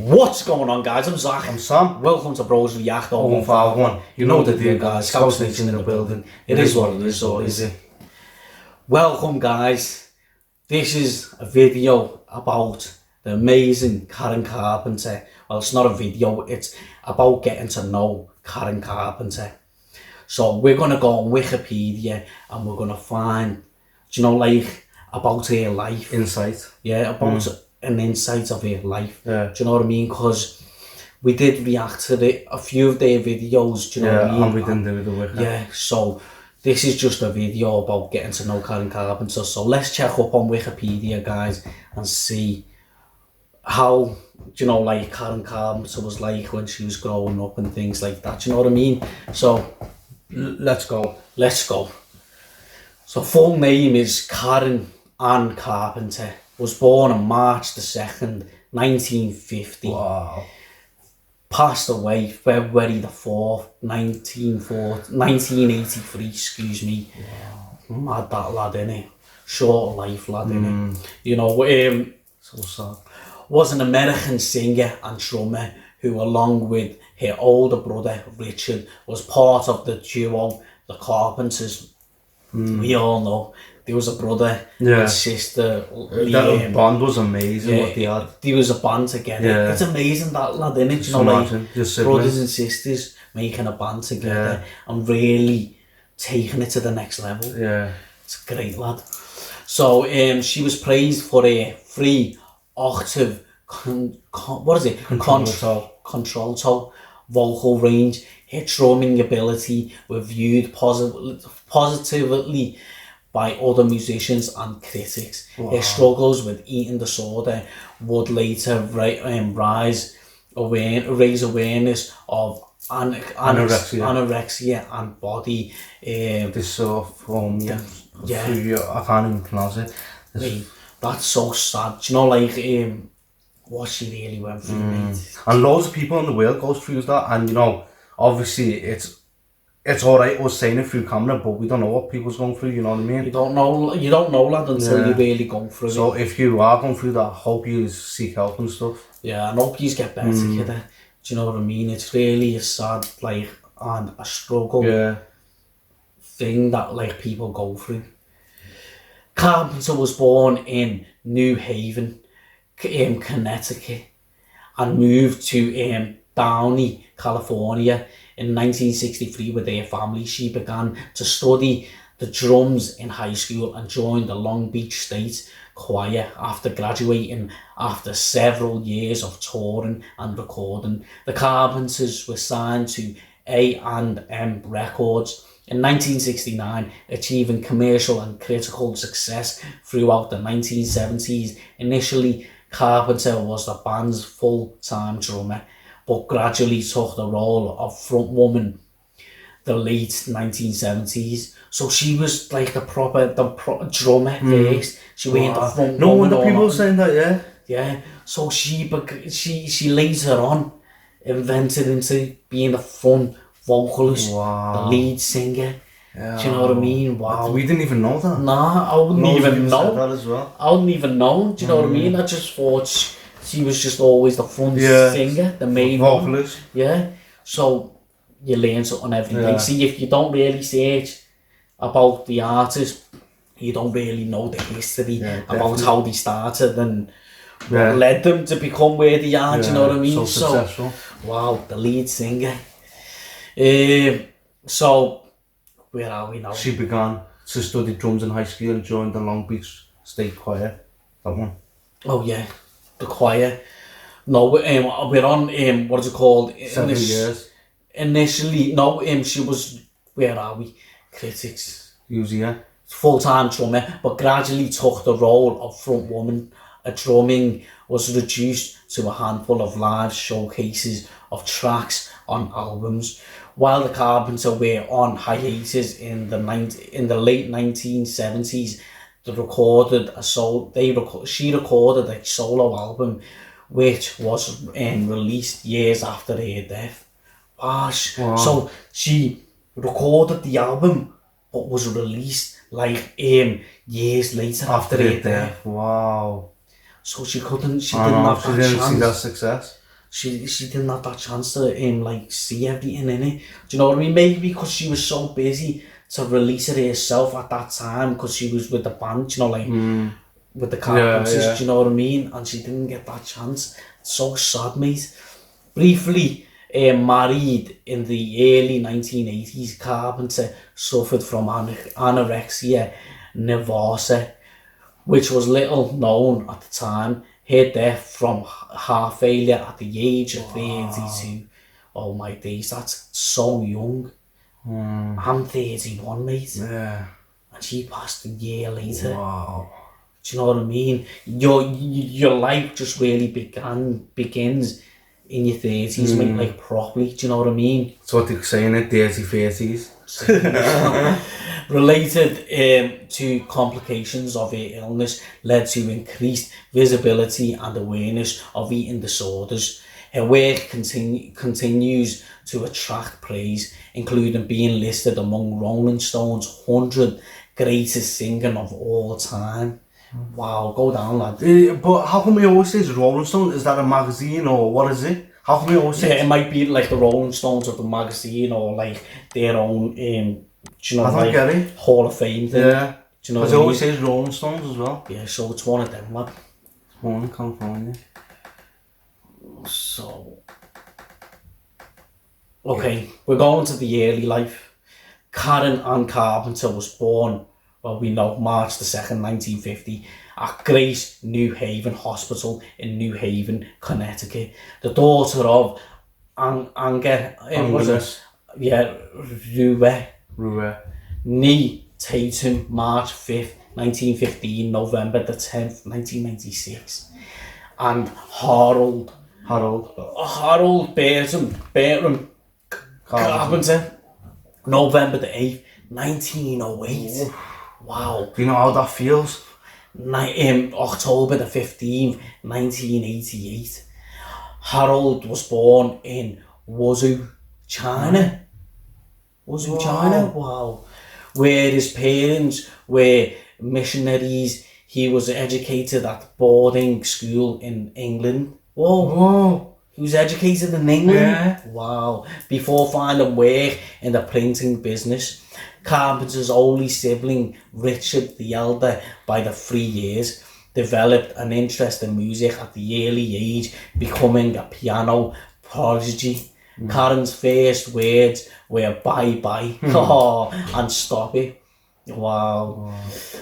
What's going on, guys? I'm Zach. I'm Sam. Welcome to Bros React on 151. You know the deal, guys. Scout Nation in the building. It is what it is, or is it? Welcome, guys. This is a video about the amazing Karen Carpenter. Well, it's not a video, it's about getting to know Karen Carpenter. So we're going to go on Wikipedia and we're going to find, about her life. Insight. Yeah, about an insight of her life. Yeah. Do you know what I mean? Because we did react to a few of their videos, do you know what I mean? And we didn't do the work. Yeah, so this is just a video about getting to know Karen Carpenter. So let's check up on Wikipedia, guys, and see how, Karen Carpenter was like when she was growing up and things like that. Do you know what I mean? So let's go. Let's go. So full name is Karen Ann Carpenter. Was born on March the 2nd, 1950. Wow. Passed away February the 4th, 1983, excuse me. Wow. Mad that lad, innit? Short life lad, innit? So sad. Was an American singer and drummer who, along with her older brother, Richard, was part of the duo, the Carpenters. We all know. There was a brother and sister. That band was amazing, what they had. There was a band together. Yeah. It's amazing that lad, innit? Brothers and sisters making a band together and really taking it to the next level. Yeah. It's a great lad. So she was praised for a 3-octave contralto vocal range. Her drumming ability were viewed positively by other musicians and critics. Wow. Her struggles with eating disorder would later raise awareness of anorexia and body dysmorphia. I can't even pronounce it. That's so sad. Do you know, what she really went through, mate? And loads of people in the world goes through that, and obviously it's alright us saying it through camera, but we don't know what people's going through, you know what I mean? You don't know lad until you really go through it. So if you are going through that, I hope you seek help and stuff. Yeah, and hope you get better, kid. Do you know what I mean? It's really a sad, and a struggle thing that, people go through. Carpenter was born in New Haven, Connecticut, and moved to Downey, California in 1963 with her family. She began to study the drums in high school and joined the Long Beach State Choir after graduating. After several years of touring and recording, the Carpenters were signed to A&M Records in 1969, achieving commercial and critical success throughout the 1970s. Initially, Carpenter was the band's full-time drummer, but gradually took the role of frontwoman the late 1970s. So she was the proper drummer first. She went the front. No wonder people saying that, Yeah. So she later on invented into being the front vocalist, the lead singer. Yeah. Do you know what I mean? Wow. We didn't even know that. Nah, I wouldn't even know. That as well. I wouldn't even know. Do you know what I mean? I just thought she was just always the front singer, the main vocalist. Yeah. So you learn something every day. See, if you don't really search about the artist, you don't really know the history about how they started and what led them to become where they are. Do you know what I mean? So successful. Wow, the lead singer. So where are we now? She began to study drums in high school and joined the Long Beach State Choir. That one. Oh yeah, the choir. No, we're on what is it called? 7 years. Initially, she was, where are we? Critics. Usually, full-time drummer, but gradually took the role of frontwoman. Drumming was reduced to a handful of live showcases of tracks on albums. While the Carpenters were on hiatus in the late 1970s, she recorded a solo album, which was released years after her death. Wow. So she recorded the album, but was released years later after her death. Wow. So she didn't have that chance. She didn't see that success. she didn't have that chance to like see everything in it. Do you know what I mean? Maybe because she was so busy to release it herself at that time because she was with the band, you know, like with the Carpenters, do you know what I mean? And she didn't get that chance. It's so sad, mate. Briefly married in the early 1980s, Carpenter suffered from anorexia nervosa, which was little known at the time. Her death from heart failure at the age of 32. Oh my days, that's so young. I'm 31, mate. Yeah. And she passed a year later. Wow. Do you know what I mean? Your life just really begins in your 30s, mate, like properly. Do you know what I mean? That's what they're saying, dirty 30s. Related to complications of her illness led to increased visibility and awareness of eating disorders. Her work continues to attract praise, including being listed among Rolling Stone's 100 greatest singers of all time. Wow, go down, lad. But how come he always says Rolling Stone? Is that a magazine or what is it? How come he always says... Yeah, it might be like the Rolling Stones of the magazine or like their own, do you know, like get it. Hall of Fame thing. Yeah, do you know because it always says Rolling Stones as well. Yeah, so it's one of them, lad. It's one in California. So, okay, we're going to the early life. Karen Ann Carpenter was born, well, we know, March the 2nd, 1950, at Grace New Haven Hospital in New Haven, Connecticut. The daughter of Rue. Nee Tatum, March 5th, 1915, November the 10th, 1996. And Harold Bertram Carpenter, November the 8th, 1908. Ooh. Wow. Do you know how that feels? October the 15th, 1988. Harold was born in Wuzhou, China. China? Wow. Where his parents were missionaries. He was educated at boarding school in England. Whoa. He was educated in England? Yeah. Wow. Before finding work in the printing business. Carpenter's only sibling, Richard the Elder, by the 3 years, developed an interest in music at the early age, becoming a piano prodigy. Karen's first words were bye-bye and stop it. Wow.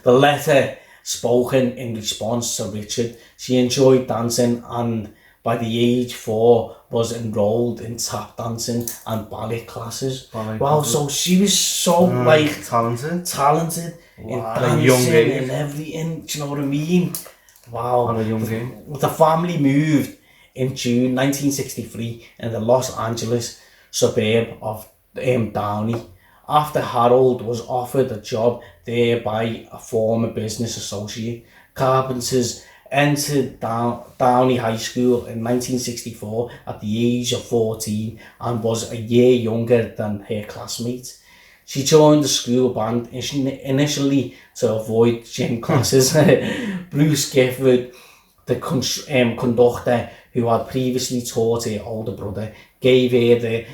The letter spoken in response to Richard. She enjoyed dancing and by the age 4 was enrolled in tap dancing and ballet classes. So she was so talented in dancing and everything. Do you know what I mean? Wow. At a young age. The family moved in June 1963 in the Los Angeles suburb of Downey. After Harold was offered a job there by a former business associate, Carpenter's entered Downey High School in 1964 at the age of 14 and was a year younger than her classmates. She joined the school band initially to avoid gym classes. Bruce Gifford, the conductor who had previously taught her older brother, gave her the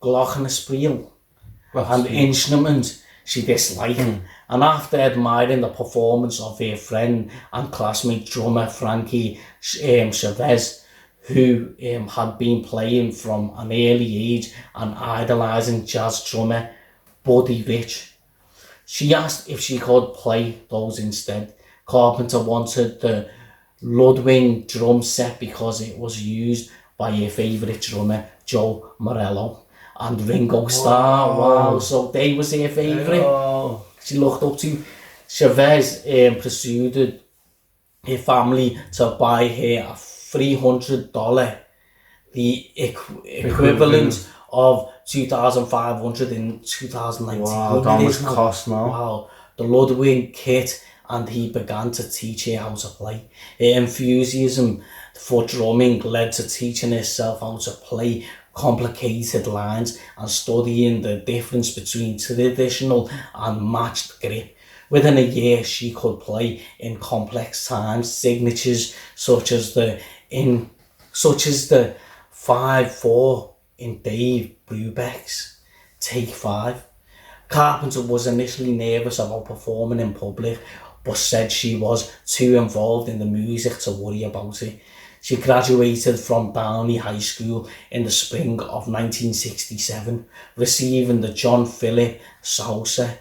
glockenspiel, an instrument she disliked. And after admiring the performance of her friend and classmate drummer Frankie Chavez, who had been playing from an early age and idolising jazz drummer Buddy Rich, she asked if she could play those instead. Carpenter wanted the Ludwig drum set because it was used by her favourite drummer Joe Morello and Ringo Starr. Wow, so they was her favourite. She looked up to. Chavez persuaded her family to buy her a $300, the equivalent of $2,500 in 2019. Wow, that much cost now. Wow, the Ludwig kit, and he began to teach her how to play. Her enthusiasm for drumming led to teaching herself how to play complicated lines and studying the difference between traditional and matched grip. Within a year, she could play in complex time signatures such as the such as the 5/4 in Dave Brubeck's Take 5. Carpenter was initially nervous about performing in public, but said she was too involved in the music to worry about it. She graduated from Downey High School in the spring of 1967, receiving the John Philip Sousa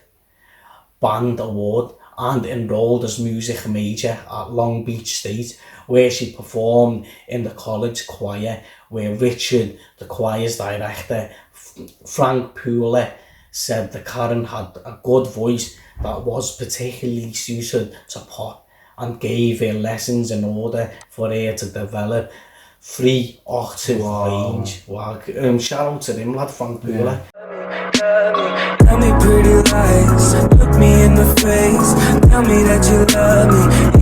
Band Award, and enrolled as music major at Long Beach State, where she performed in the college choir, where Richard, the choir's director, Frank Pooler, said that Karen had a good voice that was particularly suited to pop, and gave her lessons in order for her to develop 3-octave range. Wow. Shout out to him, lad, Frank Pooler. Tell me pretty lies, look me in the face, tell me that you love me.